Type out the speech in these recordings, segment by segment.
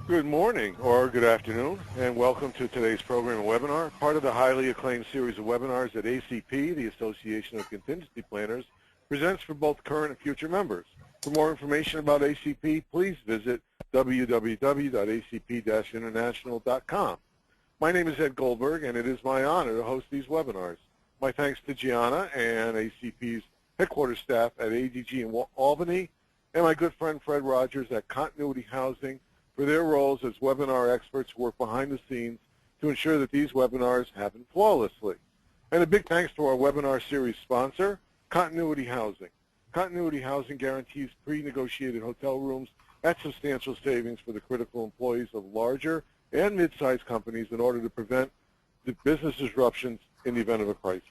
Good morning or good afternoon, and welcome to today's program and webinar, part of the highly acclaimed series of webinars that ACP, the Association of Contingency Planners, presents for both current and future members. For more information about ACP, please visit www.acp-international.com. My name is Ed Goldberg, and it is my honor to host these webinars. My thanks to Gianna and ACP's headquarters staff at ADG in Albany, and my good friend Fred Rogers at Continuity Housing, for their roles as webinar experts who work behind the scenes to ensure that these webinars happen flawlessly. And a big thanks to our webinar series sponsor, Continuity Housing. Continuity Housing guarantees pre-negotiated hotel rooms at substantial savings for the critical employees of larger and mid-sized companies in order to prevent the business disruptions in the event of a crisis.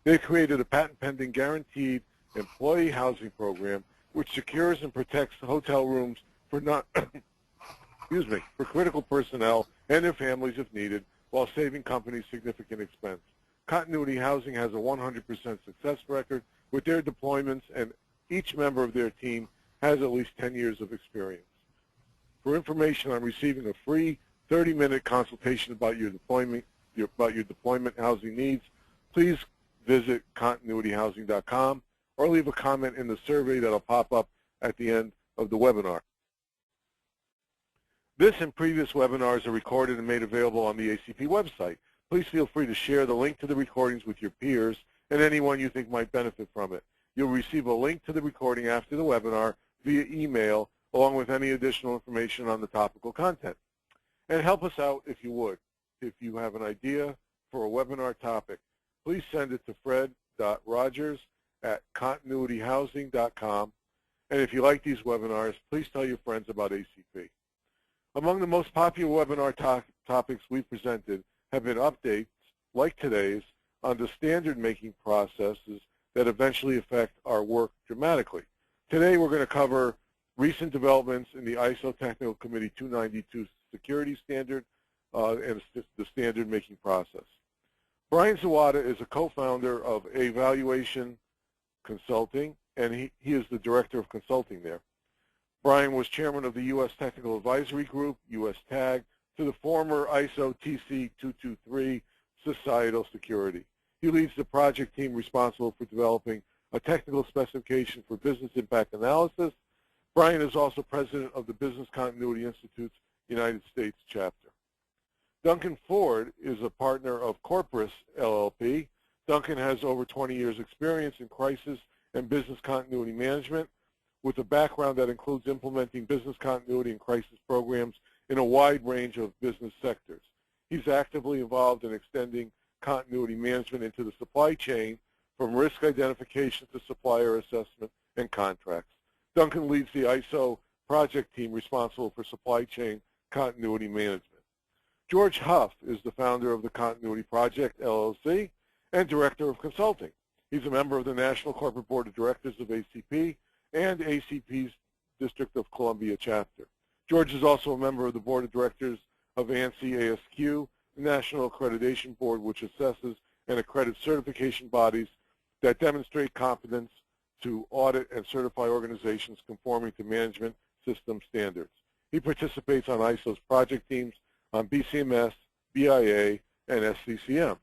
They've created a patent-pending guaranteed employee housing program which secures and protects the hotel rooms for for critical personnel and their families if needed, while saving companies significant expense. Continuity Housing has a 100% success record with their deployments, and each member of their team has at least 10 years of experience. For information on receiving a free 30-minute consultation about your deployment housing needs, please visit continuityhousing.com or leave a comment in the survey that will pop up at the end of the webinar. This and previous webinars are recorded and made available on the ACP website. Please feel free to share the link to the recordings with your peers and anyone you think might benefit from it. You'll receive a link to the recording after the webinar via email, along with any additional information on the topical content. And help us out if you would. If you have an idea for a webinar topic, please send it to fred.rogers@continuityhousing.com. And if you like these webinars, please tell your friends about ACP. Among the most popular webinar topics we've presented have been updates, like today's, on the standard-making processes that eventually affect our work dramatically. Today we're going to cover recent developments in the ISO Technical Committee 292 security standard and the standard-making process. Brian Zawada is a co-founder of Avalution Consulting, and he is the director of consulting there. Brian was chairman of the U.S. Technical Advisory Group, U.S. TAG, to the former ISO TC 223 Societal Security. He leads the project team responsible for developing a technical specification for business impact analysis. Brian is also president of the Business Continuity Institute's United States chapter. Duncan Ford is a partner of Corpress, LLP. Duncan has over 20 years' experience in crisis and business continuity management, with a background that includes implementing business continuity and crisis programs in a wide range of business sectors. He's actively involved in extending continuity management into the supply chain, from risk identification to supplier assessment and contracts. Duncan leads the ISO project team responsible for supply chain continuity management. George Huff is the founder of the Continuity Project, LLC, and director of consulting. He's a member of the National Corporate Board of Directors of ACP and ACP's District of Columbia chapter. George is also a member of the Board of Directors of ANSI ASQ, the National Accreditation Board, which assesses and accredits certification bodies that demonstrate competence to audit and certify organizations conforming to management system standards. He participates on ISO's project teams on BCMS, BIA, and SCCM.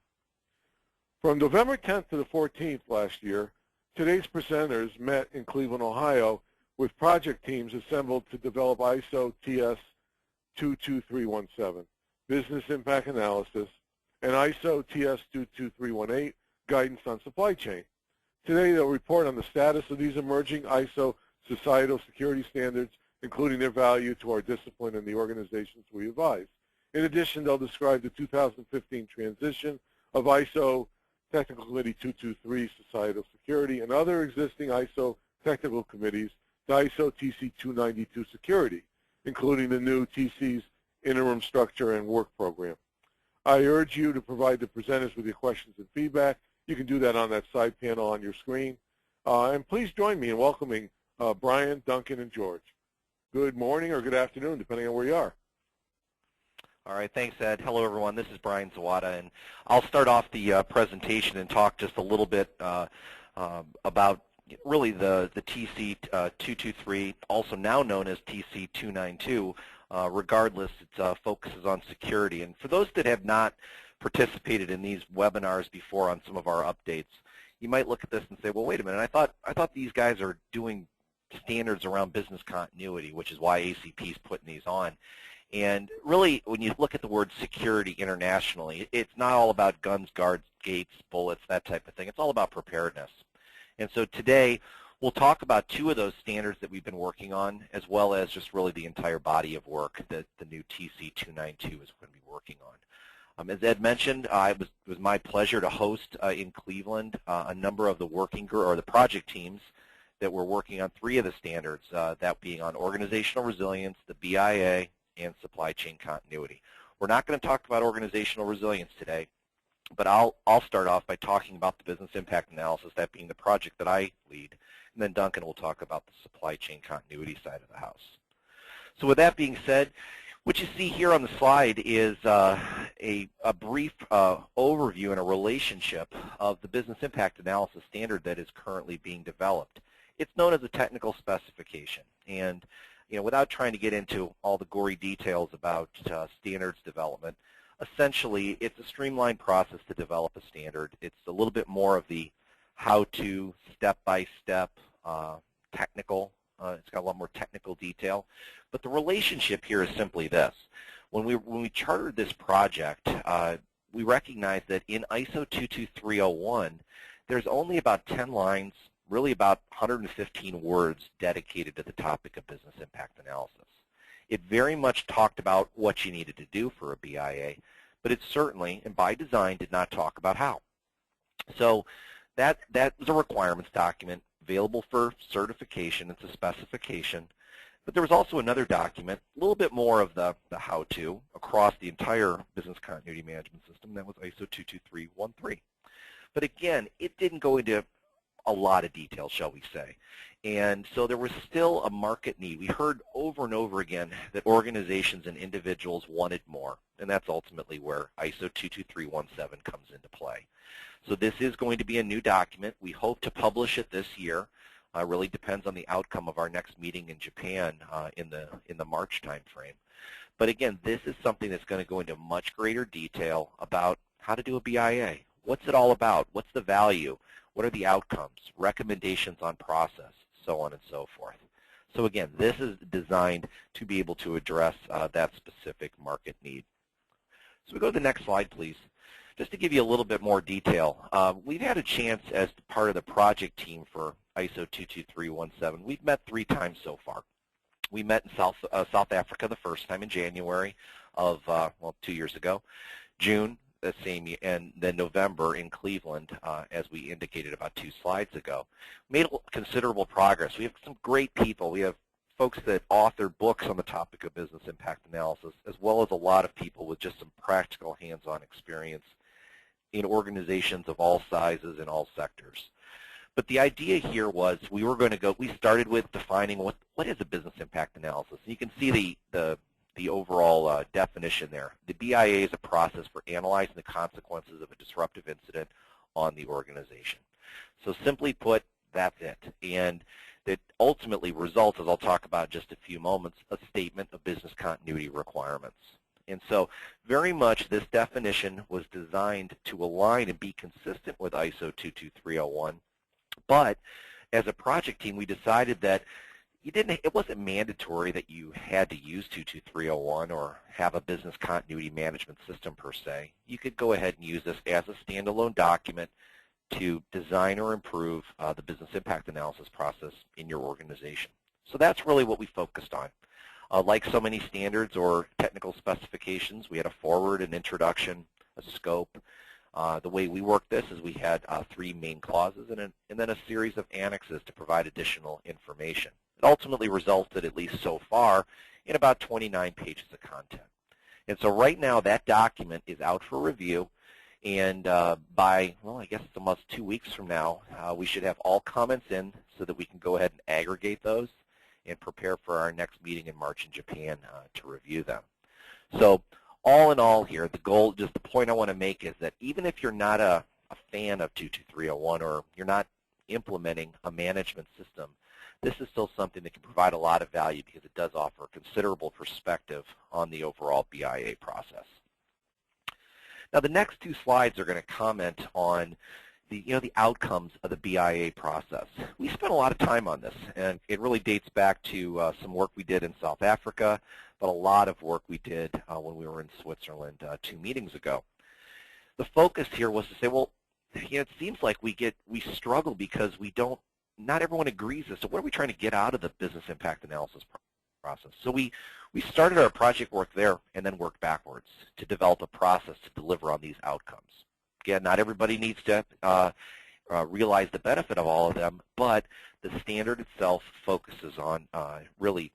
From November 10th to the 14th last year, today's presenters met in Cleveland, Ohio, with project teams assembled to develop ISO TS 22317, Business Impact Analysis, and ISO TS 22318, Guidance on Supply Chain. Today they'll report on the status of these emerging ISO societal security standards, including their value to our discipline and the organizations we advise. In addition, they'll describe the 2015 transition of ISO Technical Committee 223 Societal Security and other existing ISO technical committees to ISO TC 292 Security, including the new TC's interim structure and work program. I urge you to provide the presenters with your questions and feedback. You can do that on that side panel on your screen. And please join me in welcoming Brian, Duncan, and George. Good morning or good afternoon, depending on where you are. All right, thanks, Ed. Hello, everyone. This is Brian Zawada, and I'll start off the presentation and talk just a little bit about really the TC 223, also now known as TC 292, Regardless, it focuses on security. And for those that have not participated in these webinars before on some of our updates, you might look at this and say, well, wait a minute, I thought these guys are doing standards around business continuity, which is why ACP is putting these on. And really, when you look at the word security internationally, it's not all about guns, guards, gates, bullets, that type of thing. It's all about preparedness. And so today, we'll talk about two of those standards that we've been working on, as well as just really the entire body of work that the new TC292 is going to be working on. As Ed mentioned, it was my pleasure to host in Cleveland a number of the working or the project teams that were working on three of the standards, that being on organizational resilience, the BIA, and supply chain continuity. We're not going to talk about organizational resilience today, but I'll start off by talking about the business impact analysis, that being the project that I lead, and then Duncan will talk about the supply chain continuity side of the house. So with that being said, what you see here on the slide is a brief overview and a relationship of the business impact analysis standard that is currently being developed. It's known as a technical specification, and without trying to get into all the gory details about standards development, essentially it's a streamlined process to develop a standard. It's a little bit more of the how-to, step-by-step, technical. It's got a lot more technical detail. But the relationship here is simply this. When we chartered this project, we recognized that in ISO 22301, there's only about 10 lines, really about 115 words dedicated to the topic of business impact analysis. It very much talked about what you needed to do for a BIA, but it certainly, and by design, did not talk about how. So that was a requirements document available for certification. It's a specification. But there was also another document, a little bit more of the how-to across the entire business continuity management system. That was ISO 22313. But again, it didn't go into a lot of detail, shall we say. And so there was still a market need. We heard over and over again that organizations and individuals wanted more, and that's ultimately where ISO 22317 comes into play. So this is going to be a new document. We hope to publish it this year. It really depends on the outcome of our next meeting in Japan in the March timeframe. But again, this is something that's going to go into much greater detail about how to do a BIA. What's it all about? What's the value? What are the outcomes? Recommendations on process, so on and so forth. So again, this is designed to be able to address that specific market need. So we go to the next slide, please. Just to give you a little bit more detail, we've had a chance as part of the project team for ISO 22317. We've met 3 times so far. We met in South Africa the first time in January of, 2 years ago, June, the same year, and then November in Cleveland, as we indicated about 2 slides ago. Made considerable progress. We have some great people. We have folks that author books on the topic of business impact analysis, as well as a lot of people with just some practical hands-on experience in organizations of all sizes and all sectors. But the idea here was we started with defining what is a business impact analysis. And you can see the overall definition there. The BIA is a process for analyzing the consequences of a disruptive incident on the organization. So simply put, that's it. And that ultimately results, as I'll talk about in just a few moments, a statement of business continuity requirements. And so very much this definition was designed to align and be consistent with ISO 22301. But as a project team, we decided that it wasn't mandatory that you had to use 22301 or have a business continuity management system per se. You could go ahead and use this as a standalone document to design or improve the business impact analysis process in your organization. So that's really what we focused on. Like so many standards or technical specifications, we had a forward, an introduction, a scope. The way we worked this is we had 3 main clauses and then a series of annexes to provide additional information. It ultimately resulted, at least so far, in about 29 pages of content. And so right now that document is out for review, and by, I guess it's almost 2 weeks from now, we should have all comments in so that we can go ahead and aggregate those and prepare for our next meeting in March in Japan to review them. So all in all here, the goal, just the point I want to make is that even if you're not a fan of 22301 or you're not implementing a management system, this is still something that can provide a lot of value because it does offer considerable perspective on the overall BIA process. Now, the next two slides are going to comment on the outcomes of the BIA process. We spent a lot of time on this, and it really dates back to some work we did in South Africa, but a lot of work we did when we were in Switzerland 2 meetings ago. The focus here was to say, well, it seems like we struggle because not everyone agrees as to what are we trying to get out of the business impact analysis process. So we started our project work there and then worked backwards to develop a process to deliver on these outcomes. Again, not everybody needs to realize the benefit of all of them, but the standard itself focuses on really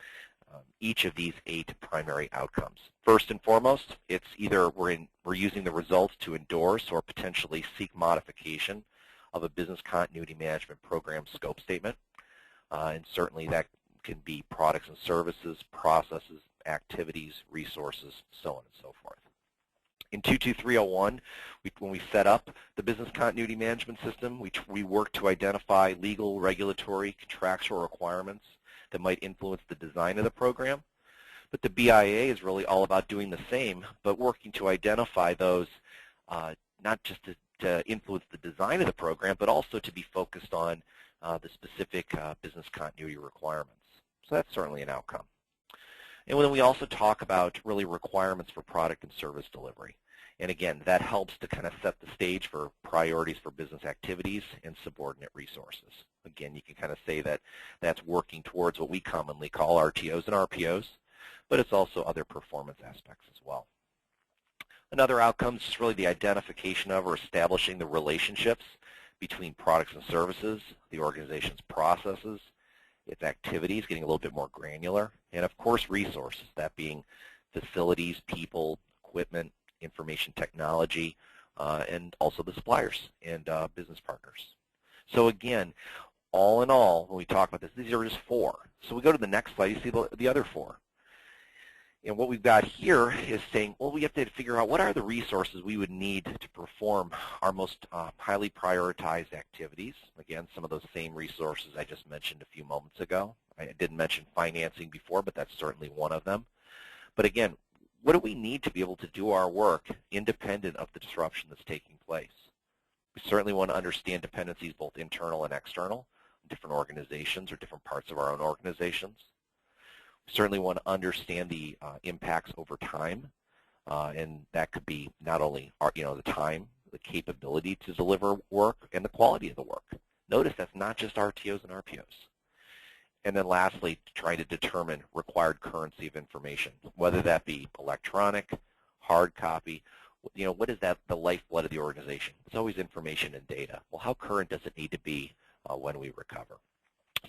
each of these 8 primary outcomes. First and foremost, it's either we're using the results to endorse or potentially seek modification of a business continuity management program scope statement, and certainly that can be products and services, processes, activities, resources, so on and so forth. In 22301, when we set up the business continuity management system, we worked to identify legal, regulatory, contractual requirements that might influence the design of the program. But the BIA is really all about doing the same, but working to identify those not just to influence the design of the program, but also to be focused on the specific business continuity requirements. So that's certainly an outcome. And then we also talk about really requirements for product and service delivery. And again, that helps to kind of set the stage for priorities for business activities and subordinate resources. Again, you can kind of say that that's working towards what we commonly call RTOs and RPOs, but it's also other performance aspects as well. Another outcome is just really the identification of or establishing the relationships between products and services, the organization's processes, its activities, getting a little bit more granular, and of course resources, that being facilities, people, equipment, information technology, and also the suppliers and business partners. So again, all in all, when we talk about this, these are just 4. So we go to the next slide, you see the other 4. And what we've got here is saying, well, we have to figure out what are the resources we would need to perform our most highly prioritized activities. Again, some of those same resources I just mentioned a few moments ago. I didn't mention financing before, but that's certainly one of them. But again, what do we need to be able to do our work independent of the disruption that's taking place? We certainly want to understand dependencies both internal and external, different organizations or different parts of our own organizations. We certainly want to understand the impacts over time, and that could be not only the time, the capability to deliver work, and the quality of the work. Notice that's not just RTOs and RPOs. And then lastly, trying to determine required currency of information, whether that be electronic, hard copy. What is that, the lifeblood of the organization? It's always information and data. Well, how current does it need to be when we recover?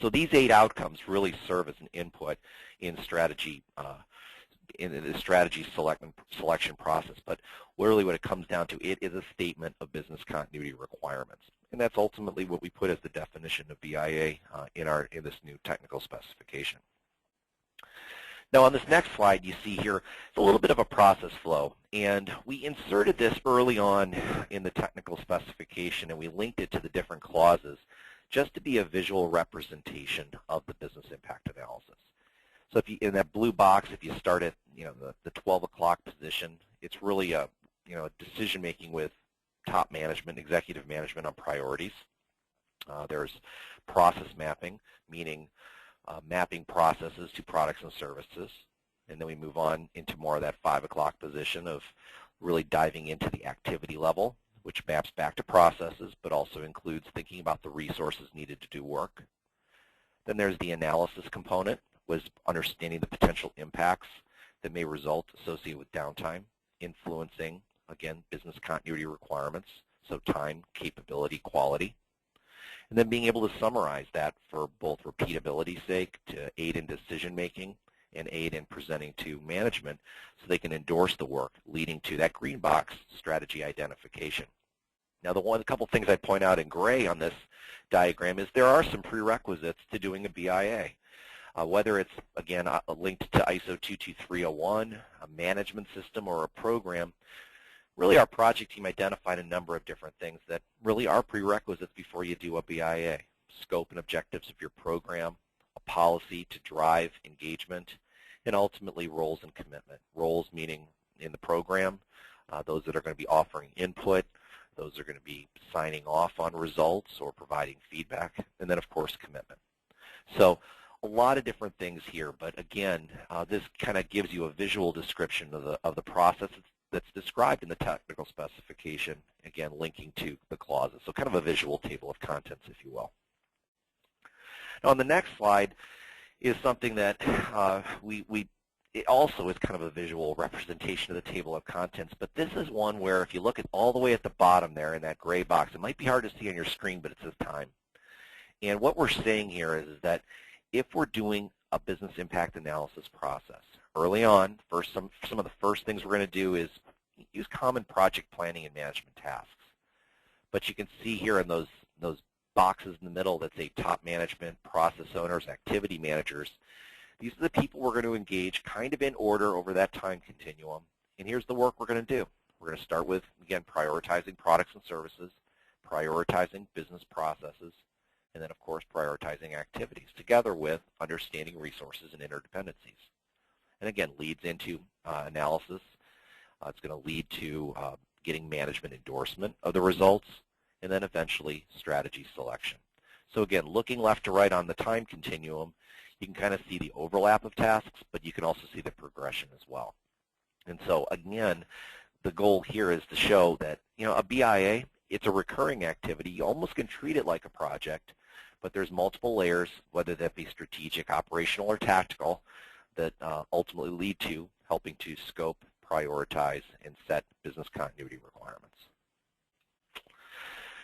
So these 8 outcomes really serve as an input in strategy, in the strategy selection process. But really what it comes down to, it is a statement of business continuity requirements. And that's ultimately what we put as the definition of BIA in this new technical specification. Now on this next slide you see here, it's a little bit of a process flow. And we inserted this early on in the technical specification, and we linked it to the different clauses just to be a visual representation of the business impact analysis. So if you, in that blue box, if you start at the 12 o'clock position, it's really a decision making with top management, executive management on priorities. There's process mapping, meaning mapping processes to products and services. And then we move on into more of that 5 o'clock position of really diving into the activity level, which maps back to processes, but also includes thinking about the resources needed to do work. Then there's the analysis component, was understanding the potential impacts that may result associated with downtime, influencing, again, business continuity requirements, so time, capability, quality. And then being able to summarize that for both repeatability's sake to aid in decision making and aid in presenting to management so they can endorse the work, leading to that green box strategy identification. Now a couple things I'd point out in gray on this diagram is there are some prerequisites to doing a BIA. Whether it's, again, linked to ISO 22301, a management system, or a program, really our project team identified a number of different things that really are prerequisites before you do a BIA. Scope and objectives of your program, a policy to drive engagement, and ultimately roles and commitment. Roles meaning in the program, those that are going to be offering input, those are going to be signing off on results or providing feedback, and then of course commitment. So a lot of different things here, but again, this kind of gives you a visual description of the process that's described in the technical specification, again linking to the clauses, so kind of a visual table of contents, if you will. Now on the next slide is something that it also is kind of a visual representation of the table of contents, but this is one where if you look at all the way at the bottom there in that gray box, it might be hard to see on your screen, but it says time. And what we're saying here is that if we're doing a business impact analysis process, early on, some of the first things we're going to do is use common project planning and management tasks. But you can see here in those boxes in the middle that say top management, process owners, activity managers. These are the people we're going to engage kind of in order over that time continuum. And here's the work we're going to do. We're going to start with, again, prioritizing products and services, prioritizing business processes, and then, of course, prioritizing activities together with understanding resources and interdependencies. And again, leads into analysis. It's going to lead to getting management endorsement of the results, and then eventually strategy selection. So again, looking left to right on the time continuum, you can kind of see the overlap of tasks, but you can also see the progression as well. And so again, the goal here is to show that, you know, a BIA, it's a recurring activity. You almost can treat it like a project, but there's multiple layers, whether that be strategic, operational, or tactical, that ultimately lead to helping to scope, prioritize, and set business continuity requirements.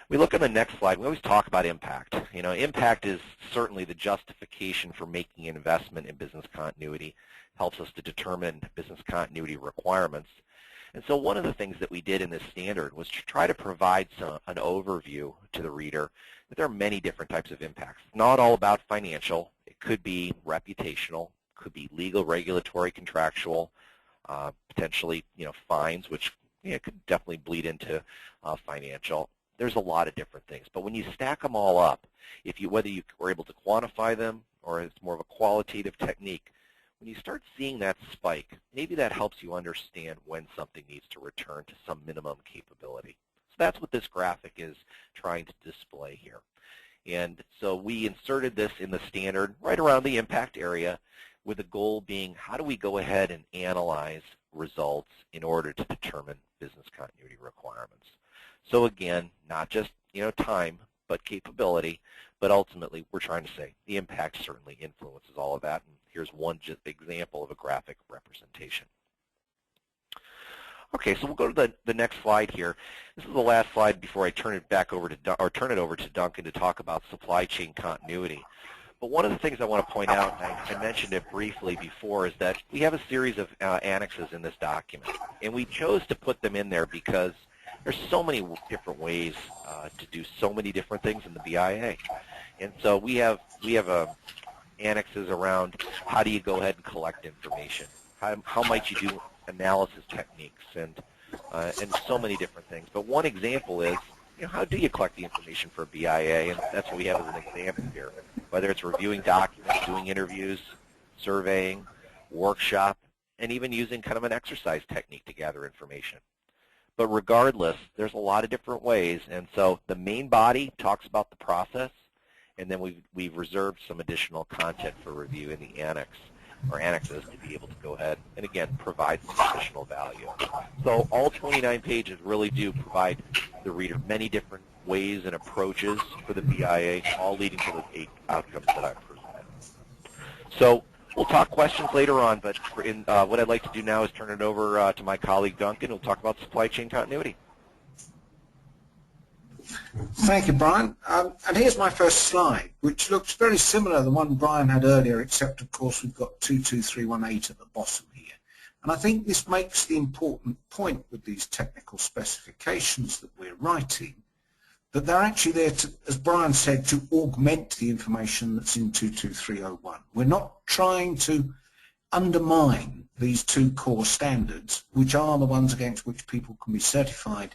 We look at the next slide. We always talk about impact. You know, impact is certainly the justification for making an investment in business continuity. Helps us to determine business continuity requirements. And so one of the things that we did in this standard was to try to provide an overview to the reader that there are many different types of impacts. It's not all about financial. It could be reputational, could be legal, regulatory, contractual, potentially, you know, fines, which could definitely bleed into financial. There's a lot of different things, but when you stack them all up, whether you were able to quantify them or it's more of a qualitative technique, when you start seeing that spike, maybe that helps you understand when something needs to return to some minimum capability. So that's what this graphic is trying to display here. And so we inserted this in the standard right around the impact area, with the goal being how do we go ahead and analyze results in order to determine business continuity requirements. So again, not just time, but capability, but ultimately we're trying to say the impact certainly influences all of that, and here's one just example of a graphic representation. Okay, so we'll go to the next slide here. This is the last slide before I turn it over to Duncan to talk about supply chain continuity. But one of the things I want to point out, and I mentioned it briefly before, is that we have a series of annexes in this document, and we chose to put them in there because there's so many different ways to do so many different things in the BIA. And so we have annexes around how do you go ahead and collect information, how might you do analysis techniques, and so many different things. But one example is, how do you collect the information for a BIA? And that's what we have as an example here. Whether it's reviewing documents, doing interviews, surveying, workshop, and even using kind of an exercise technique to gather information. But regardless, there's a lot of different ways, and so the main body talks about the process, and then we've reserved some additional content for review in the annex or annexes to be able to go ahead and, again, provide some additional value. So all 29 pages really do provide the reader many different ways and approaches for the BIA, all leading to the 8 outcomes that I've presented. So we'll talk questions later on, but what I'd like to do now is turn it over to my colleague Duncan, who'll talk about supply chain continuity. Thank you, Brian. And here's my first slide, which looks very similar to the one Brian had earlier, except, of course, we've got 22318 at the bottom here. And I think this makes the important point with these technical specifications that we're writing, that they're actually there to, as Brian said, to augment the information that's in 22301. We're not trying to undermine these 2 core standards, which are the ones against which people can be certified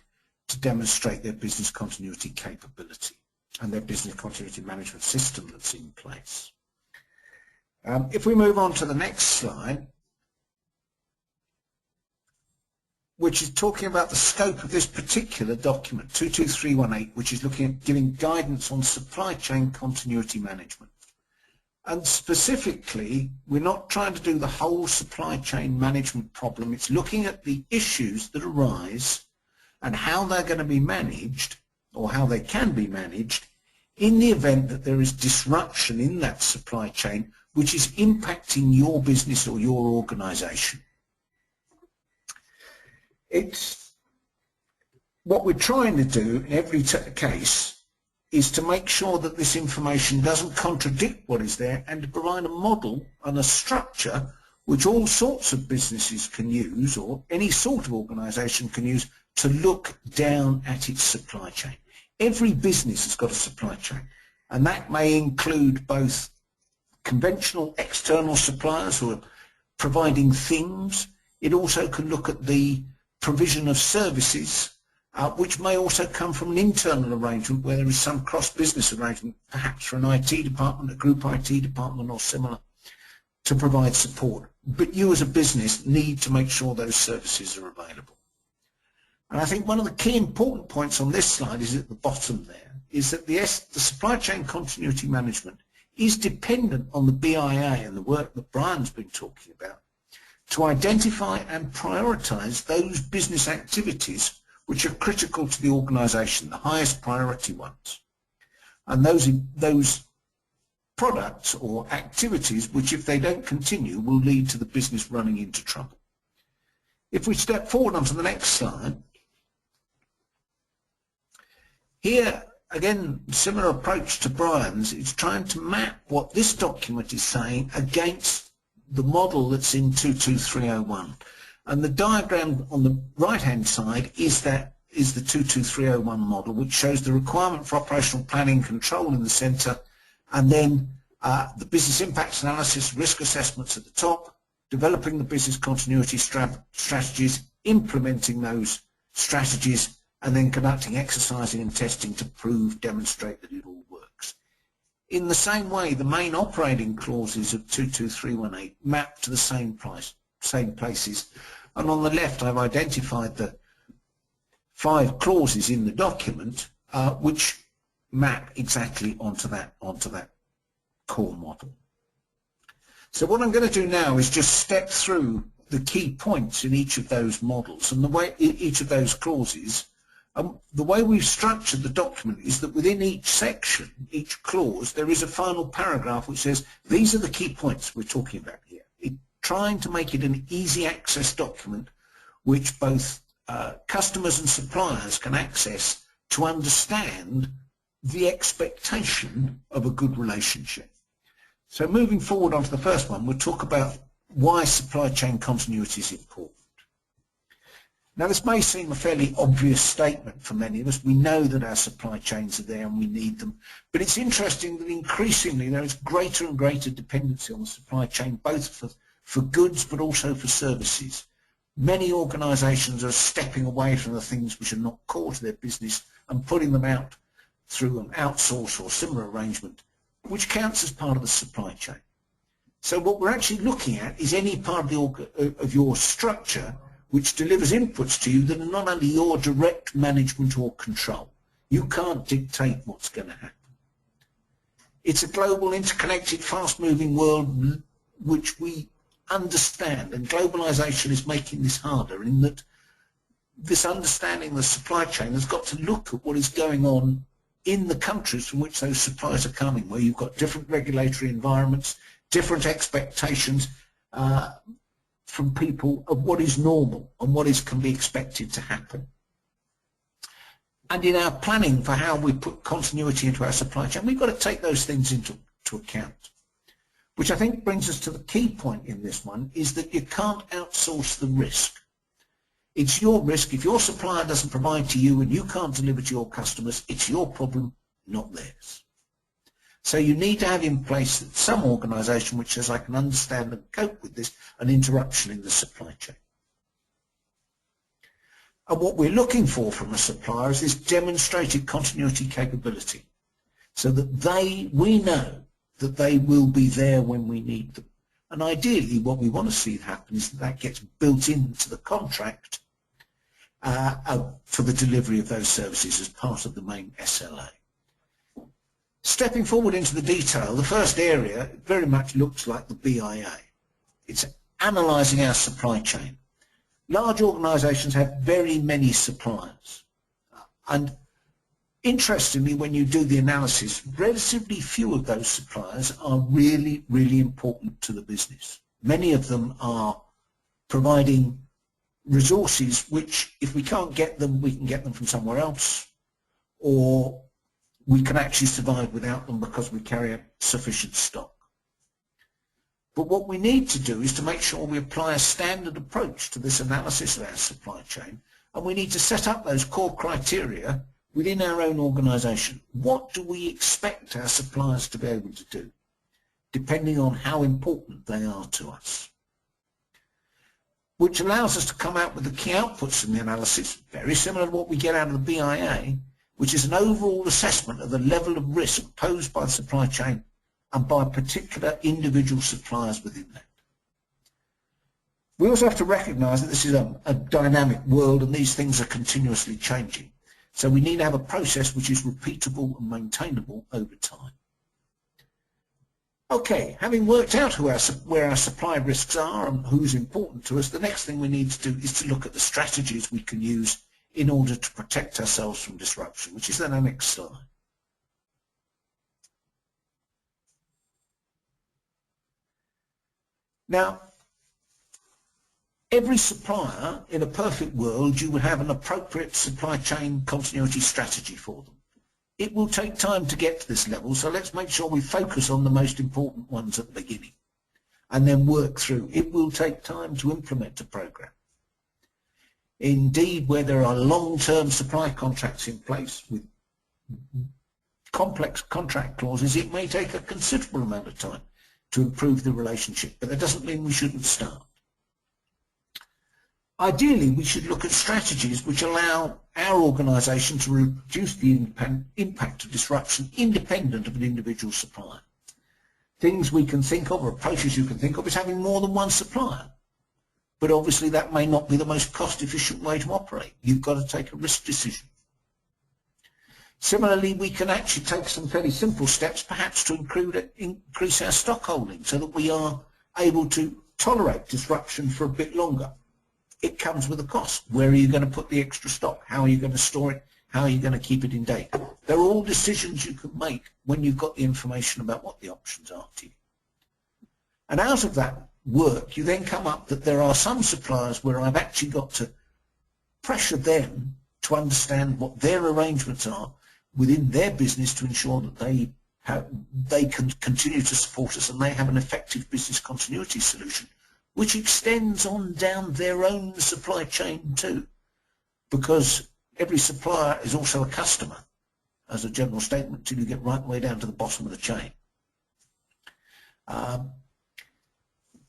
to demonstrate their business continuity capability and their business continuity management system that's in place. If we move on to the next slide, which is talking about the scope of this particular document, 22318, which is looking at giving guidance on supply chain continuity management. And specifically, we're not trying to do the whole supply chain management problem. It's looking at the issues that arise and how they're going to be managed, or how they can be managed, in the event that there is disruption in that supply chain which is impacting your business or your organization. It's what we're trying to do in every case is to make sure that this information doesn't contradict what is there, and to provide a model and a structure which all sorts of businesses can use, or any sort of organization can use, to look down at its supply chain. Every business has got a supply chain, and that may include both conventional external suppliers who are providing things. It also can look at the provision of services, which may also come from an internal arrangement where there is some cross-business arrangement, perhaps for an IT department, a group IT department or similar, to provide support. But you as a business need to make sure those services are available. And I think one of the key important points on this slide is at the bottom there, is that the supply chain continuity management is dependent on the BIA and the work that Brian's been talking about to identify and prioritize those business activities which are critical to the organization, the highest priority ones, and those products or activities which, if they don't continue, will lead to the business running into trouble. If we step forward onto the next slide, here again, similar approach to Brian's. It's trying to map what this document is saying against the model that's in 22301. And the diagram on the right-hand side is the 22301 model, which shows the requirement for operational planning control in the center, and then the business impacts analysis, risk assessments at the top, developing the business continuity strategies, implementing those strategies, and then conducting exercising and testing to demonstrate that it all works. In the same way, the main operating clauses of 22318 map to the same places. And on the left, I've identified the 5 clauses in the document which map exactly onto that core model. So what I'm going to do now is just step through the key points in each of those models and the way each of those clauses. The way we've structured the document is that within each section, each clause, there is a final paragraph which says, these are the key points we're talking about here. Trying to make it an easy access document which both customers and suppliers can access to understand the expectation of a good relationship. So moving forward onto the first one, we'll talk about why supply chain continuity is important. Now, this may seem a fairly obvious statement for many of us. We know that our supply chains are there and we need them. But it's interesting that increasingly there is greater and greater dependency on the supply chain, both for goods but also for services. Many organisations are stepping away from the things which are not core to their business and putting them out through an outsource or similar arrangement, which counts as part of the supply chain. So what we're actually looking at is any part of your structure which delivers inputs to you that are not under your direct management or control. You can't dictate what's going to happen. It's a global, interconnected, fast-moving world which we understand, and globalization is making this harder in that this understanding of the supply chain has got to look at what is going on in the countries from which those supplies are coming, where you've got different regulatory environments, different expectations from people of what is normal and what can be expected to happen. And in our planning for how we put continuity into our supply chain, we've got to take those things into account. Which I think brings us to the key point in this one, is that you can't outsource the risk. It's your risk. If your supplier doesn't provide to you and you can't deliver to your customers, it's your problem, not theirs. So you need to have in place some organisation which says, I can understand and cope with this, an interruption in the supply chain. And what we're looking for from a supplier is this demonstrated continuity capability, so that we know that they will be there when we need them. And ideally what we want to see happen is that that gets built into the contract for the delivery of those services as part of the main SLA. Stepping forward into the detail, the first area very much looks like the BIA. It's analysing our supply chain. Large organisations have very many suppliers, and interestingly, when you do the analysis, relatively few of those suppliers are really, really important to the business. Many of them are providing resources which, if we can't get them, we can get them from somewhere else, or we can actually survive without them because we carry a sufficient stock. But what we need to do is to make sure we apply a standard approach to this analysis of our supply chain, and we need to set up those core criteria within our own organisation. What do we expect our suppliers to be able to do, depending on how important they are to us? Which allows us to come out with the key outputs from the analysis, very similar to what we get out of the BIA, which is an overall assessment of the level of risk posed by the supply chain and by particular individual suppliers within that. We also have to recognise that this is a dynamic world and these things are continuously changing. So we need to have a process which is repeatable and maintainable over time. Okay, having worked out where our supply risks are and who's important to us, the next thing we need to do is to look at the strategies we can use in order to protect ourselves from disruption, which is then our next slide. Now, every supplier in a perfect world, you would have an appropriate supply chain continuity strategy for them. It will take time to get to this level, so let's make sure we focus on the most important ones at the beginning and then work through. It will take time to implement a program. Indeed, where there are long-term supply contracts in place with complex contract clauses, it may take a considerable amount of time to improve the relationship, but that doesn't mean we shouldn't start. Ideally, we should look at strategies which allow our organisation to reduce the impact of disruption independent of an individual supplier. Things we can think of, or approaches you can think of, is having more than one supplier. But obviously that may not be the most cost-efficient way to operate. You've got to take a risk decision. Similarly, we can actually take some fairly simple steps, perhaps to increase our stock holding so that we are able to tolerate disruption for a bit longer. It comes with a cost. Where are you going to put the extra stock? How are you going to store it? How are you going to keep it in date? They're all decisions you can make when you've got the information about what the options are to you. And out of that work, you then come up that there are some suppliers where I've actually got to pressure them to understand what their arrangements are within their business to ensure that they can continue to support us and they have an effective business continuity solution, which extends on down their own supply chain too, because every supplier is also a customer, as a general statement, till you get right the way down to the bottom of the chain.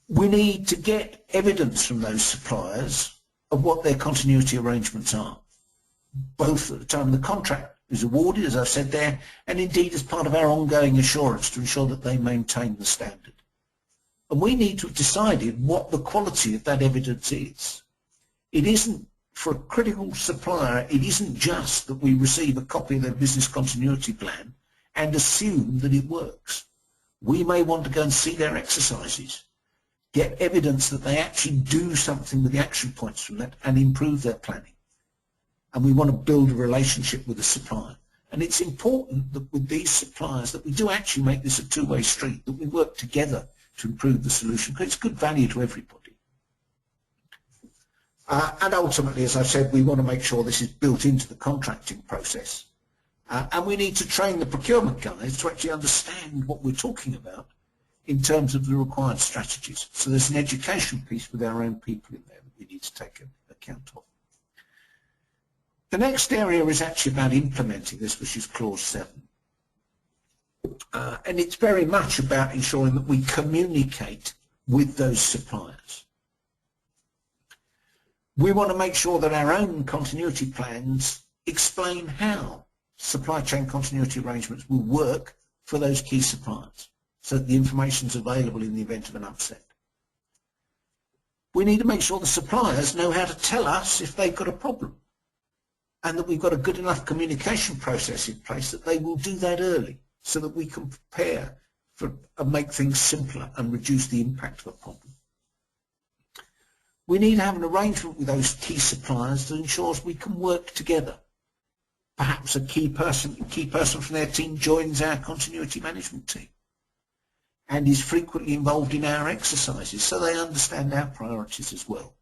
We need to get evidence from those suppliers of what their continuity arrangements are, both at the time the contract is awarded, as I said there, and indeed as part of our ongoing assurance to ensure that they maintain the standard. And we need to have decided what the quality of that evidence is. It isn't, for a critical supplier, it isn't just that we receive a copy of their business continuity plan and assume that it works. We may want to go and see their exercises, get evidence that they actually do something with the action points from that and improve their planning. And we want to build a relationship with the supplier. And it's important that with these suppliers that we do actually make this a two-way street, that we work together to improve the solution, because it's good value to everybody. And ultimately, as I've said, we want to make sure this is built into the contracting process. And we need to train the procurement guys to actually understand what we're talking about in terms of the required strategies. So there's an education piece with our own people in there that we need to take account of. The next area is actually about implementing this, which is Clause 7. And it's very much about ensuring that we communicate with those suppliers. We want to make sure that our own continuity plans explain how supply chain continuity arrangements will work for those key suppliers. so that the information is available in the event of an upset. We need to make sure the suppliers know how to tell us if they've got a problem, and that we've got a good enough communication process in place that they will do that early, so that we can prepare for and make things simpler and reduce the impact of a problem. We need to have an arrangement with those key suppliers that ensures we can work together. Perhaps a key person from their team joins our continuity management team and is frequently involved in our exercises, so they understand our priorities as well.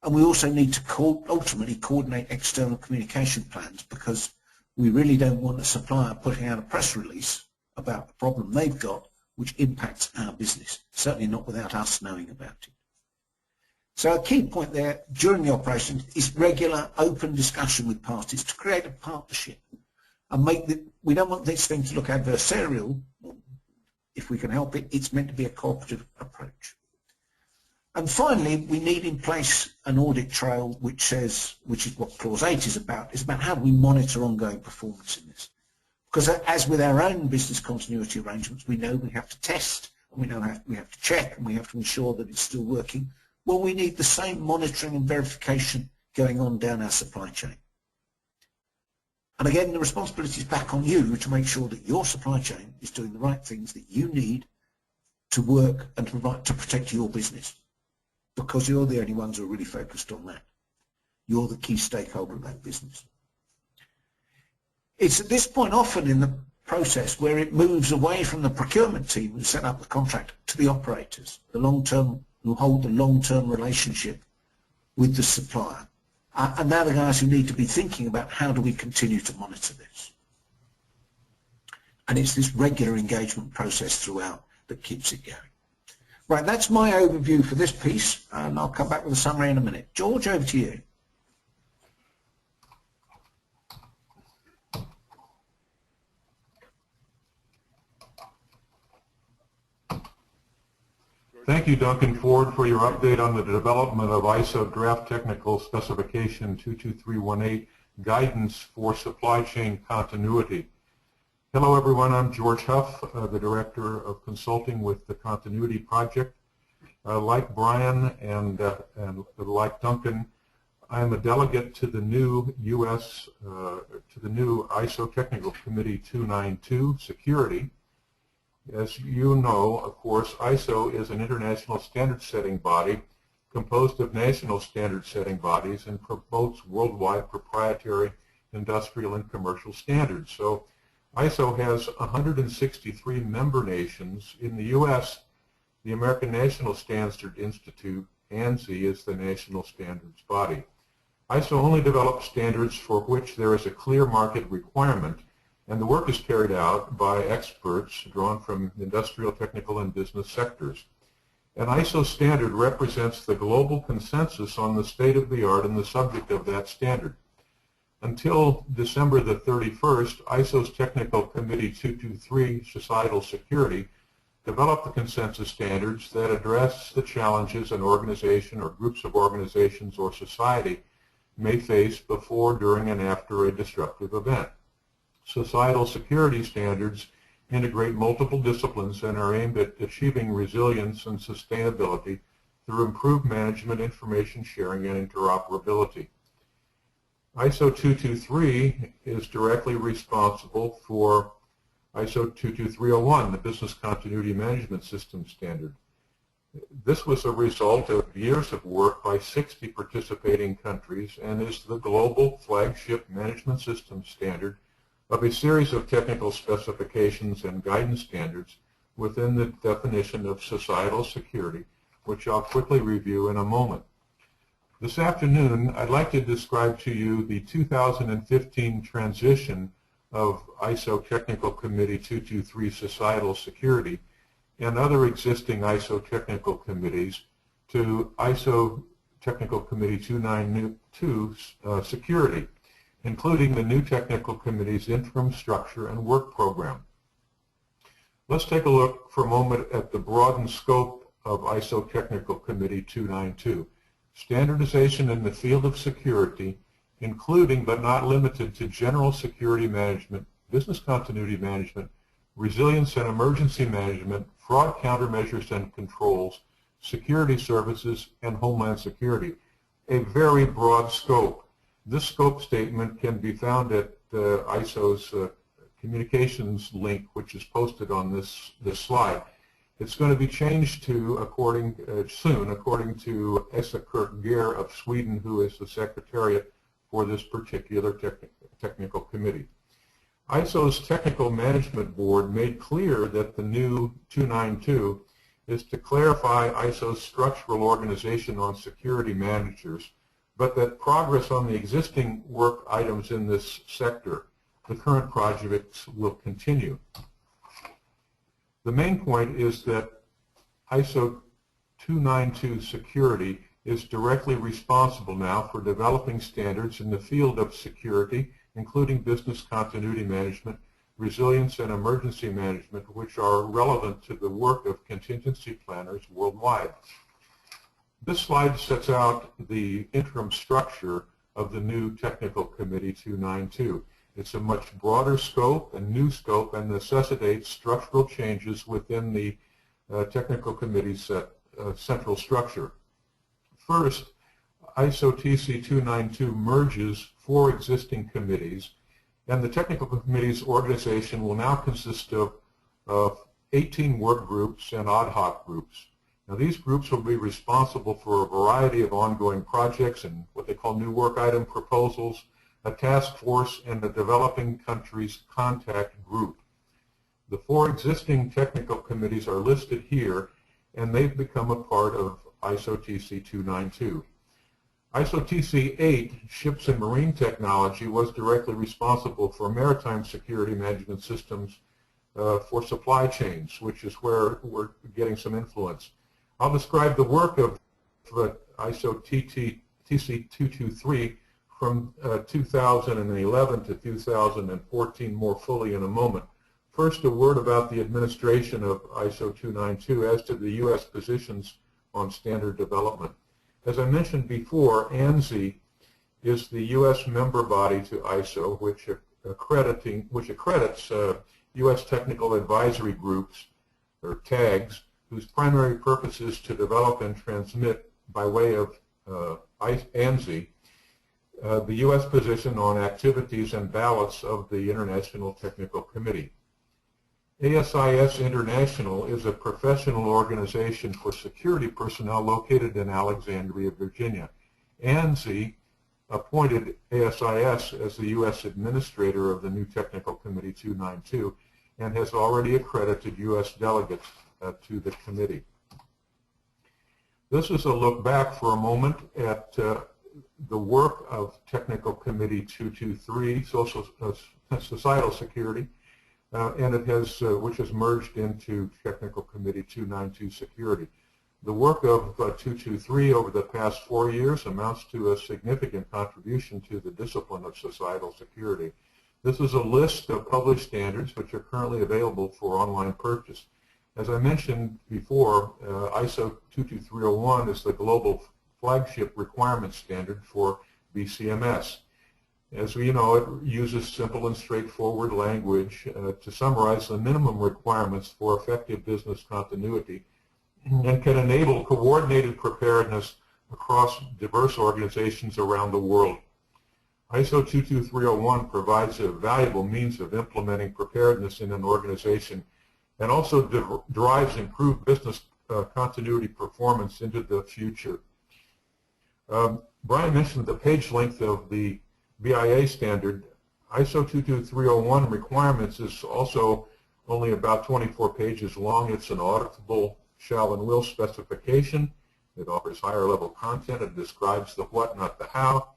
And we also need to ultimately coordinate external communication plans, because we really don't want a supplier putting out a press release about the problem they've got which impacts our business, certainly not without us knowing about it. So a key point there during the operation is regular open discussion with parties to create a partnership and we don't want this thing to look adversarial. If we can help it, it's meant to be a cooperative approach. And finally, we need in place an audit trail which is what Clause 8 is about how do we monitor ongoing performance in this. Because as with our own business continuity arrangements, we know we have to test, and we have to check, and we have to ensure that it's still working. Well, we need the same monitoring and verification going on down our supply chain. And again, the responsibility is back on you to make sure that your supply chain is doing the right things that you need to work and to protect your business, because you're the only ones who are really focused on that. You're the key stakeholder of that business. It's at this point often in the process where it moves away from the procurement team who set up the contract to the operators, who hold the long-term relationship with the supplier. And they're the guys who need to be thinking about how do we continue to monitor this. And it's this regular engagement process throughout that keeps it going. Right, that's my overview for this piece, and I'll come back with a summary in a minute. George, over to you. Thank you, Duncan Ford, for your update on the development of ISO Draft Technical Specification 22318 Guidance for Supply Chain Continuity. Hello, everyone. I'm George Huff, the Director of Consulting with the Continuity Project. Like Brian and like Duncan, I'm a delegate to the new ISO Technical Committee 292 Security. As you know, of course, ISO is an international standard-setting body composed of national standard-setting bodies and promotes worldwide proprietary industrial and commercial standards. So ISO has 163 member nations. In the U.S., the American National Standards Institute, ANSI, is the national standards body. ISO only develops standards for which there is a clear market requirement, and the work is carried out by experts drawn from industrial, technical, and business sectors. An ISO standard represents the global consensus on the state of the art and the subject of that standard. Until December the 31st, ISO's Technical Committee 223, Societal Security, developed the consensus standards that address the challenges an organization or groups of organizations or society may face before, during, and after a disruptive event. Societal security standards integrate multiple disciplines and are aimed at achieving resilience and sustainability through improved management, information sharing, and interoperability. ISO 223 is directly responsible for ISO 22301, the Business Continuity Management System standard. This was a result of years of work by 60 participating countries and is the global flagship management system standard of a series of technical specifications and guidance standards within the definition of societal security, which I'll quickly review in a moment. This afternoon, I'd like to describe to you the 2015 transition of ISO Technical Committee 223 Societal Security and other existing ISO technical committees to ISO Technical Committee 292 Security, including the new technical committee's interim structure and work program. Let's take a look for a moment at the broadened scope of ISO Technical Committee 292. Standardization in the field of security, including but not limited to general security management, business continuity management, resilience and emergency management, fraud countermeasures and controls, security services, and homeland security. A very broad scope. This scope statement can be found at ISO's communications link, which is posted on this slide. It's going to be changed to soon, according to Esa Kurt-Gehr of Sweden, who is the secretariat for this particular technical committee. ISO's Technical Management Board made clear that the new 292 is to clarify ISO's structural organization on security managers, but that progress on the existing work items in this sector, the current projects, will continue. The main point is that ISO 292 security is directly responsible now for developing standards in the field of security, including business continuity management, resilience, and emergency management, which are relevant to the work of contingency planners worldwide. This slide sets out the interim structure of the new Technical Committee 292. It's a much broader scope and new scope and necessitates structural changes within the Technical Committee's central structure. First, ISO TC 292 merges 4 existing committees, and the Technical Committee's organization will now consist of 18 work groups and ad hoc groups. Now, these groups will be responsible for a variety of ongoing projects and what they call new work item proposals, a task force, and a developing countries contact group. The 4 existing technical committees are listed here, and they've become a part of ISO TC 292. ISO TC 8, Ships and Marine Technology, was directly responsible for maritime security management systems for supply chains, which is where we're getting some influence. I'll describe the work of ISO TC 223 from 2011 to 2014 more fully in a moment. First, a word about the administration of ISO 292 as to the U.S. positions on standard development. As I mentioned before, ANSI is the U.S. member body to ISO, which accredits U.S. technical advisory groups, or TAGs, whose primary purpose is to develop and transmit by way of ANSI the U.S. position on activities and ballots of the International Technical Committee. ASIS International is a professional organization for security personnel located in Alexandria, Virginia. ANSI appointed ASIS as the U.S. administrator of the new Technical Committee 292 and has already accredited U.S. delegates to the committee. This is a look back for a moment at the work of Technical Committee 223, Societal Security, and it has, which has merged into Technical Committee 292 Security. The work of 223 over the past 4 years amounts to a significant contribution to the discipline of societal security. This is a list of published standards which are currently available for online purchase. As I mentioned before, ISO 22301 is the global flagship requirement standard for BCMS. As we know, it uses simple and straightforward language to summarize the minimum requirements for effective business continuity and can enable coordinated preparedness across diverse organizations around the world. ISO 22301 provides a valuable means of implementing preparedness in an organization and also drives improved business continuity performance into the future. Brian mentioned the page length of the BIA standard. ISO 22301 requirements is also only about 24 pages long. It's an auditable shall and will specification. It offers higher level content. It describes the what, not the how.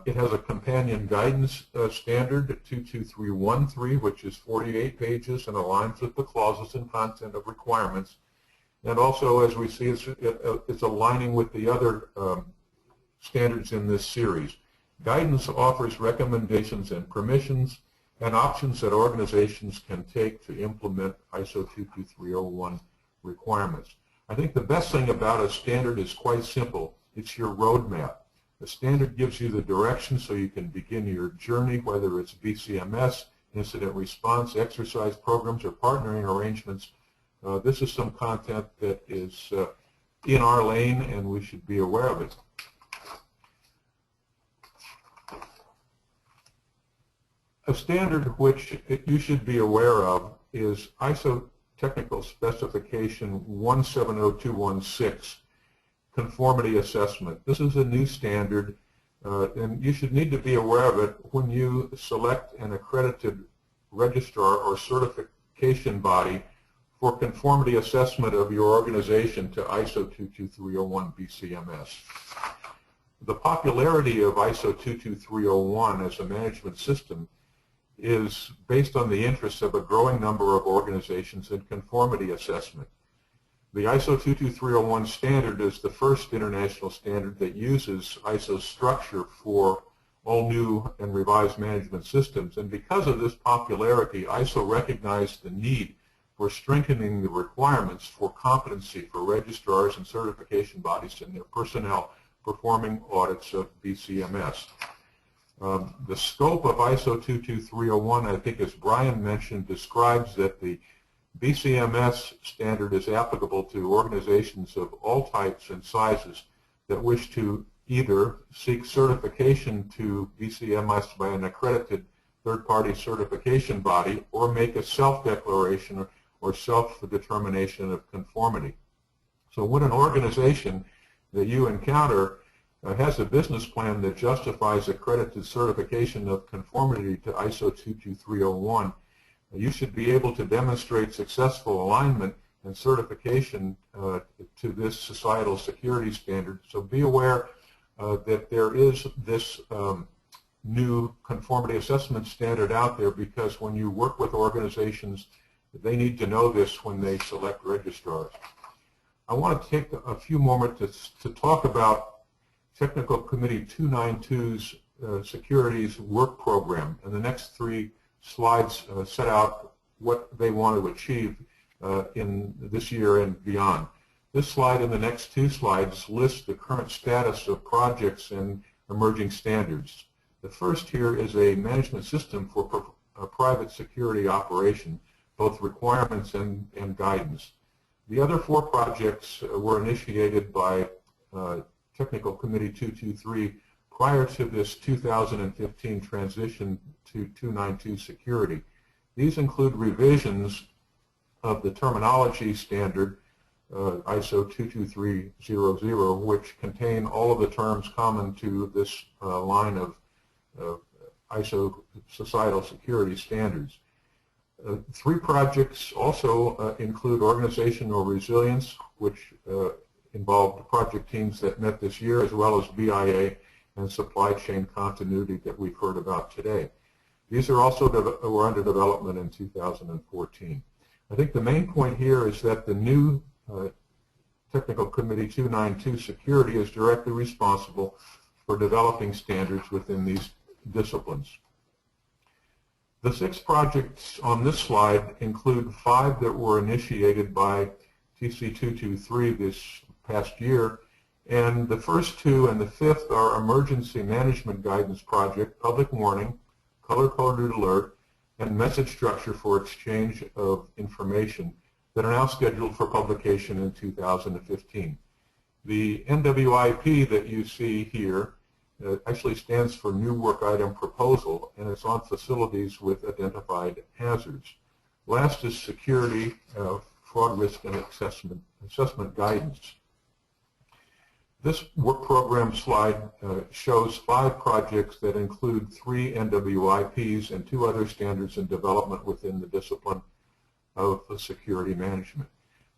It has a companion guidance standard, 22313, which is 48 pages and aligns with the clauses and content of requirements. And also, as we see, it's aligning with the other standards in this series. Guidance offers recommendations and permissions and options that organizations can take to implement ISO 22301 requirements. I think the best thing about a standard is quite simple. It's your roadmap. The standard gives you the direction so you can begin your journey, whether it's BCMS, incident response, exercise programs, or partnering arrangements. This is some content that is in our lane, and we should be aware of it. A standard which you should be aware of is ISO Technical Specification 170216, Conformity Assessment. This is a new standard, and you should need to be aware of it when you select an accredited registrar or certification body for conformity assessment of your organization to ISO 22301 BCMS. The popularity of ISO 22301 as a management system is based on the interests of a growing number of organizations in conformity assessment. The ISO 22301 standard is the first international standard that uses ISO structure for all new and revised management systems. And because of this popularity, ISO recognized the need for strengthening the requirements for competency for registrars and certification bodies and their personnel performing audits of BCMS. The scope of ISO 22301, I think as Brian mentioned, describes that the BCMS standard is applicable to organizations of all types and sizes that wish to either seek certification to BCMS by an accredited third-party certification body or make a self-declaration or self-determination of conformity. So when an organization that you encounter has a business plan that justifies accredited certification of conformity to ISO 22301, you should be able to demonstrate successful alignment and certification to this societal security standard. So be aware that there is this new conformity assessment standard out there, because when you work with organizations, they need to know this when they select registrars. I want to take a few moments to talk about Technical Committee 292's Securities Work Program, and the next three slides set out what they want to achieve in this year and beyond. This slide and the next two slides list the current status of projects and emerging standards. The first here is a management system for a private security operation, both requirements and guidance. The other four projects were initiated by Technical Committee 223 prior to this 2015 transition to 292 security. These include revisions of the terminology standard ISO 22300, which contain all of the terms common to this line of ISO societal security standards. Three projects also include organizational resilience, which involved project teams that met this year, as well as BIA and supply chain continuity that we've heard about today. These are also were under development in 2014. I think the main point here is that the new Technical Committee 292 Security is directly responsible for developing standards within these disciplines. The 6 projects on this slide include 5 that were initiated by TC223 this past year, and the first 2 and the 5th are Emergency Management Guidance Project, Public Warning, Color-Coded Alert, and Message Structure for Exchange of Information that are now scheduled for publication in 2015. The NWIP that you see here actually stands for New Work Item Proposal, and it's on facilities with identified hazards. Last is Security, Fraud Risk, and Assessment Guidance. This work program slide shows 5 projects that include 3 NWIPs and 2 other standards in development within the discipline of security management.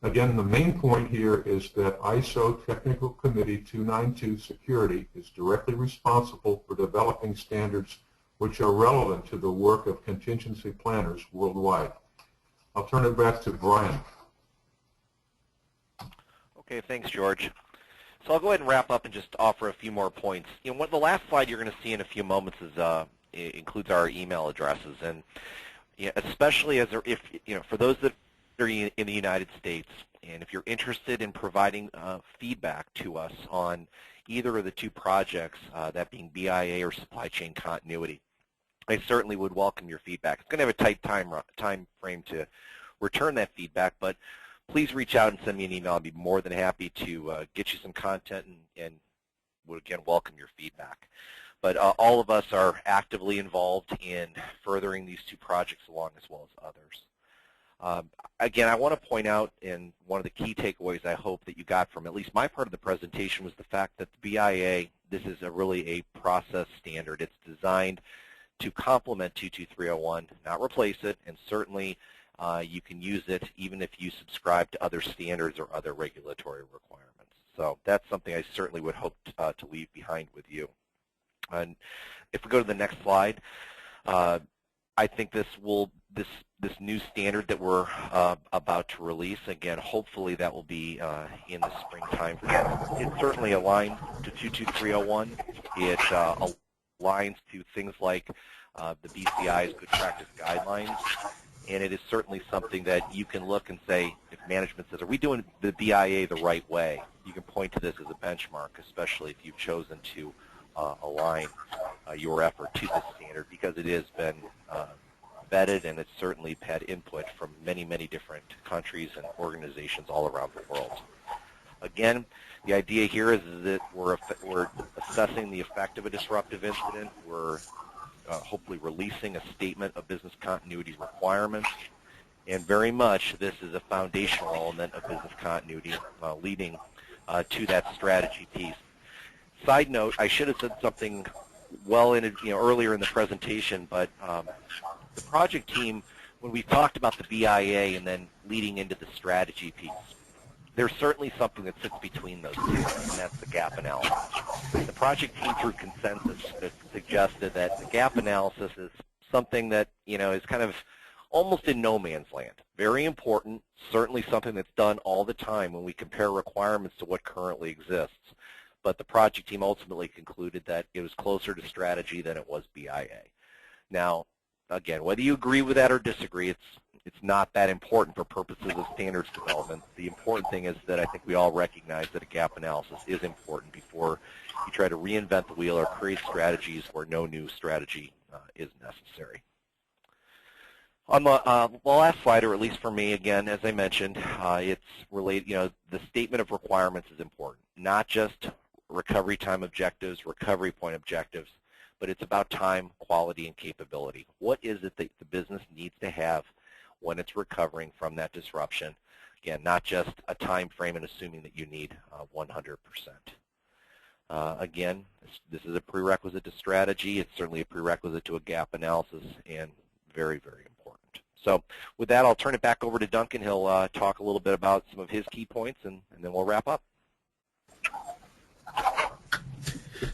Again, the main point here is that ISO Technical Committee 292 Security is directly responsible for developing standards which are relevant to the work of contingency planners worldwide. I'll turn it back to Brian. Okay, thanks, George. So I'll go ahead and wrap up and just offer a few more points. You know, the last slide you're going to see in a few moments is includes our email addresses, and especially as if for those that are in the United States, and if you're interested in providing feedback to us on either of the 2 projects, that being BIA or supply chain continuity, I certainly would welcome your feedback. It's going to have a tight time frame to return that feedback, but please reach out and send me an email. I'd be more than happy to get you some content and would again welcome your feedback. But all of us are actively involved in furthering these two projects along as well as others. Again, I want to point out, and one of the key takeaways I hope that you got from at least my part of the presentation was the fact that the BIA, this is really a process standard. It's designed to complement 22301, not replace it, and certainly you can use it even if you subscribe to other standards or other regulatory requirements. So that's something I certainly would hope to leave behind with you. And if we go to the next slide, I think this new standard that we're about to release, again, hopefully that will be in the springtime. It's certainly aligned to 22301. It aligns to things like the BCI's good practice guidelines, and it is certainly something that you can look and say, if management says, are we doing the BIA the right way? You can point to this as a benchmark, especially if you've chosen to align your effort to this standard, because it has been vetted and it's certainly had input from many, many different countries and organizations all around the world. Again, the idea here is that we're assessing the effect of a disruptive incident. We're hopefully releasing a statement of business continuity requirements, and very much this is a foundational element of business continuity leading to that strategy piece. Side note, I should have said something well in earlier in the presentation, but the project team, when we talked about the BIA and then leading into the strategy piece, there's certainly something that sits between those two, and that's the gap analysis. The project team, through consensus, suggested that the gap analysis is something that is kind of almost in no man's land. Very important, certainly something that's done all the time when we compare requirements to what currently exists. But the project team ultimately concluded that it was closer to strategy than it was BIA. Now, again, whether you agree with that or disagree, it's not that important for purposes of standards development. The important thing is that I think we all recognize that a gap analysis is important before you try to reinvent the wheel or create strategies where no new strategy is necessary. On the last slide, or at least for me, again, as I mentioned, it's related. The statement of requirements is important, not just recovery time objectives, recovery point objectives, but it's about time, quality, and capability. What is it that the business needs to have when it's recovering from that disruption? Again, not just a time frame and assuming that you need 100%. Again, this is a prerequisite to strategy. It's certainly a prerequisite to a gap analysis, and very, very important. So with that, I'll turn it back over to Duncan. He'll talk a little bit about some of his key points, and then we'll wrap up.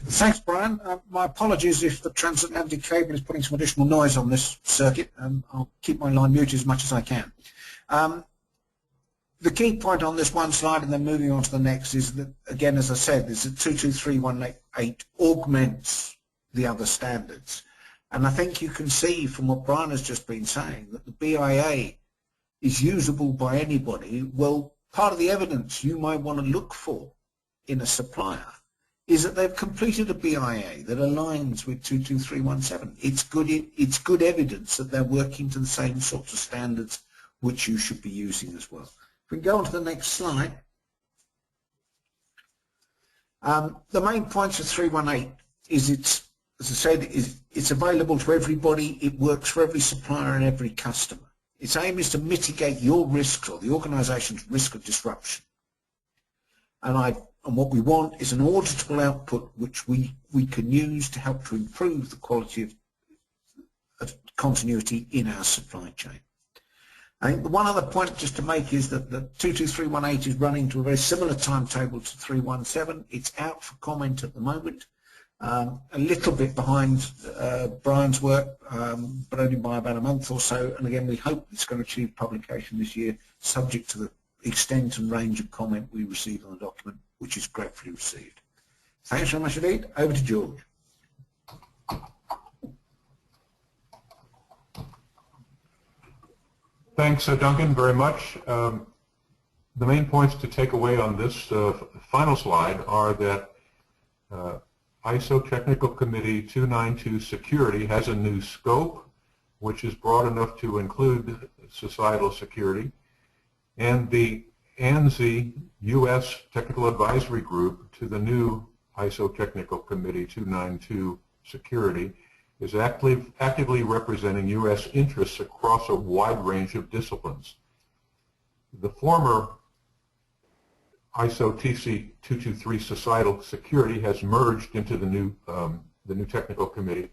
Thanks, Brian. My apologies if the transatlantic cable is putting some additional noise on this circuit. I'll keep my line muted as much as I can. The key point on this one slide, and then moving on to the next, is that, again, as I said, is that 223188 augments the other standards. And I think you can see from what Brian has just been saying that the BIA is usable by anybody. Well, part of the evidence you might want to look for in a supplier is that they've completed a BIA that aligns with 22317. It's good evidence that they're working to the same sorts of standards which you should be using as well. If we go on to the next slide, the main points of 318 is as I said, it's available to everybody. It works for every supplier and every customer. Its aim is to mitigate your risks or the organization's risk of disruption. And what we want is an auditable output which we can use to help to improve the quality of continuity in our supply chain. I think the one other point just to make is that the 22318 is running to a very similar timetable to 317. It's out for comment at the moment, a little bit behind Brian's work, but only by about a month or so. And again, we hope it's going to achieve publication this year, subject to the extent and range of comment we receive on the document, which is gratefully received. Thanks very much indeed. Over to George. Thanks, Duncan, very much. The main points to take away on this final slide are that ISO Technical Committee 292 Security has a new scope, which is broad enough to include societal security, and the ANSI U.S. Technical Advisory Group to the new ISO Technical Committee 292 Security is actively representing U.S. interests across a wide range of disciplines. The former ISO TC 223 Societal Security has merged into the new technical committee,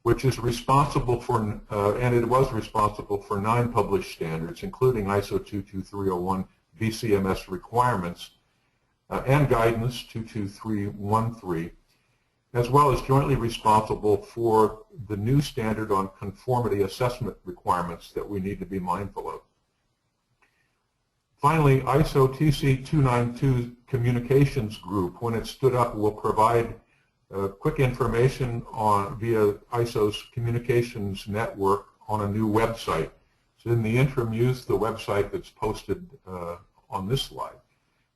which is responsible for, and it was responsible for 9 published standards, including ISO 22301 BCMS requirements and guidance 22313, as well as jointly responsible for the new standard on conformity assessment requirements that we need to be mindful of. Finally, ISO TC 292 Communications Group, when it stood up, will provide quick information via ISO's communications network on a new website. So in the interim, use the website that's posted on this slide.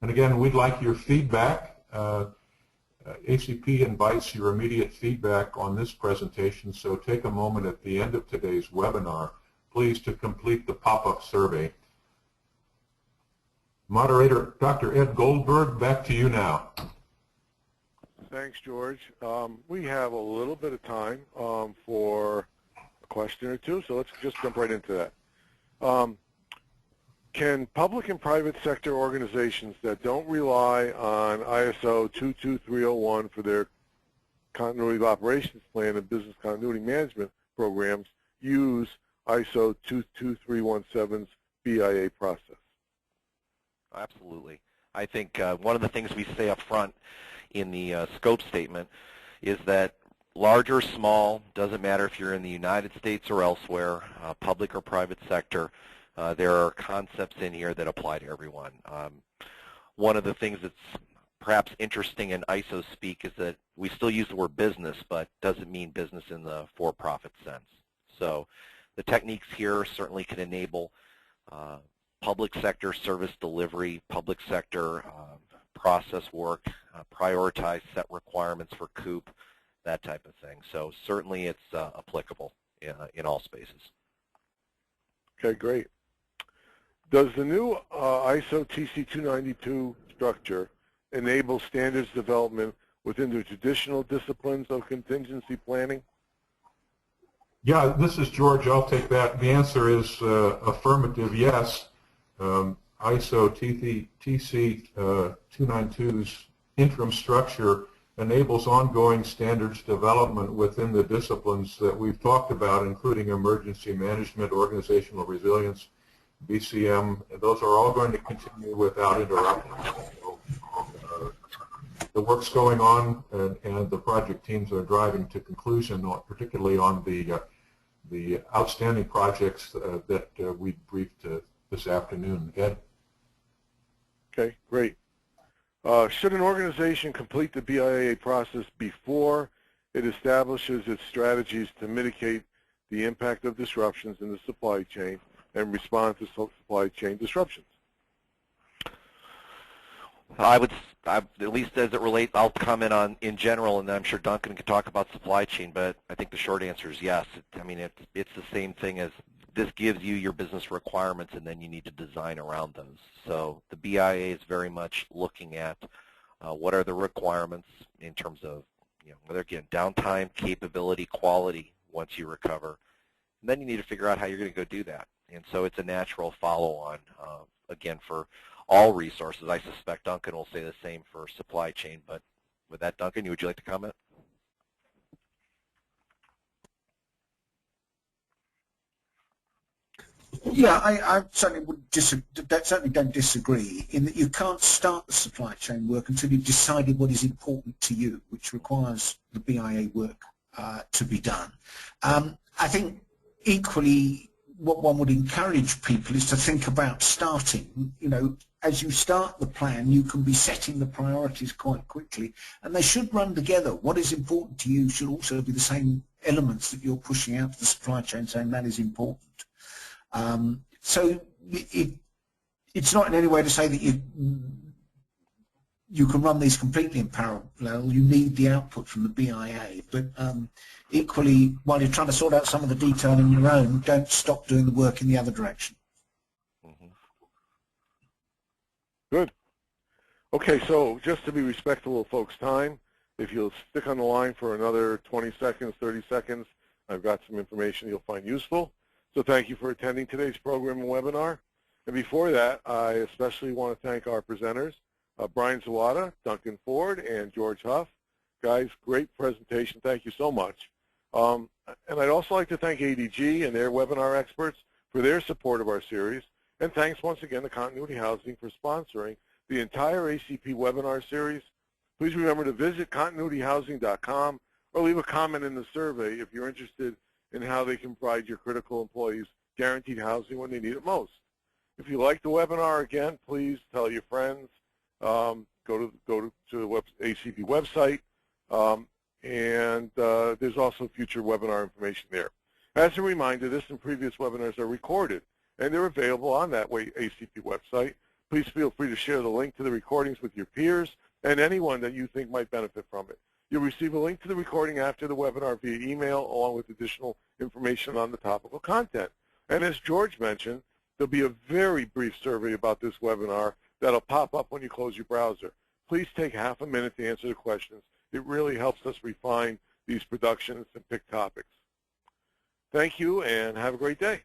And again, we'd like your feedback. ACP invites your immediate feedback on this presentation, so take a moment at the end of today's webinar, please, to complete the pop-up survey. Moderator, Dr. Ed Goldberg, back to you now. Thanks, George. We have a little bit of time for a question or two, so let's just jump right into that. Can public and private sector organizations that don't rely on ISO 22301 for their continuity of operations plan and business continuity management programs use ISO 22317's BIA process? Absolutely. I think one of the things we say up front in the scope statement is that large or small, doesn't matter if you're in the United States or elsewhere, public or private sector, there are concepts in here that apply to everyone. One of the things that's perhaps interesting in ISO speak is that we still use the word business, but doesn't mean business in the for-profit sense. So the techniques here certainly can enable public sector service delivery, public sector process work, prioritize set requirements for COOP, that type of thing. So certainly it's applicable in all spaces. Okay, great. Does the new ISO TC 292 structure enable standards development within the traditional disciplines of contingency planning? Yeah, this is George. I'll take that. The answer is affirmative, yes. ISO TC 292's interim structure enables ongoing standards development within the disciplines that we've talked about, including emergency management, organizational resilience, BCM. Those are all going to continue without interruption. The work's going on, and the project teams are driving to conclusion, particularly on the outstanding projects that we briefed this afternoon. Ed? Okay, great. Should an organization complete the BIA process before it establishes its strategies to mitigate the impact of disruptions in the supply chain and respond to supply chain disruptions? I would, at least as it relates, I'll comment on in general, and then I'm sure Duncan can talk about supply chain, but I think the short answer is yes. I mean, it's the same thing as this gives you your business requirements, and then you need to design around those. So the BIA is very much looking at what are the requirements in terms of, whether, again, downtime, capability, quality once you recover. And then you need to figure out how you're going to go do that. And so it's a natural follow-on, again, for all resources. I suspect Duncan will say the same for supply chain. But with that, Duncan, would you like to comment? Yeah, I certainly don't disagree in that you can't start the supply chain work until you've decided what is important to you, which requires the BIA work to be done. I think equally what one would encourage people is to think about starting, as you start the plan, you can be setting the priorities quite quickly, and they should run together. What is important to you should also be the same elements that you're pushing out to the supply chain, saying that is important. So it's not in any way to say that you can run these completely in parallel. You need the output from the BIA, but equally, while you're trying to sort out some of the detail in your own, don't stop doing the work in the other direction. Good. Okay, so just to be respectful of folks' time, if you'll stick on the line for another 20 seconds, 30 seconds, I've got some information you'll find useful. So thank you for attending today's program and webinar. And before that, I especially want to thank our presenters, Brian Zawada, Duncan Ford, and George Huff. Guys, great presentation. Thank you so much. And I'd also like to thank ADG and their webinar experts for their support of our series. And thanks once again to Continuity Housing for sponsoring the entire ACP webinar series. Please remember to visit continuityhousing.com or leave a comment in the survey if you're interested in how they can provide your critical employees guaranteed housing when they need it most. If you like the webinar, again, please tell your friends. Go to the ACP website, and there's also future webinar information there. As a reminder, this and previous webinars are recorded, and they're available on that ACP website. Please feel free to share the link to the recordings with your peers and anyone that you think might benefit from it. You'll receive a link to the recording after the webinar via email, along with additional information on the topical content. And as George mentioned, there'll be a very brief survey about this webinar that'll pop up when you close your browser. Please take half a minute to answer the questions. It really helps us refine these productions and pick topics. Thank you, and have a great day.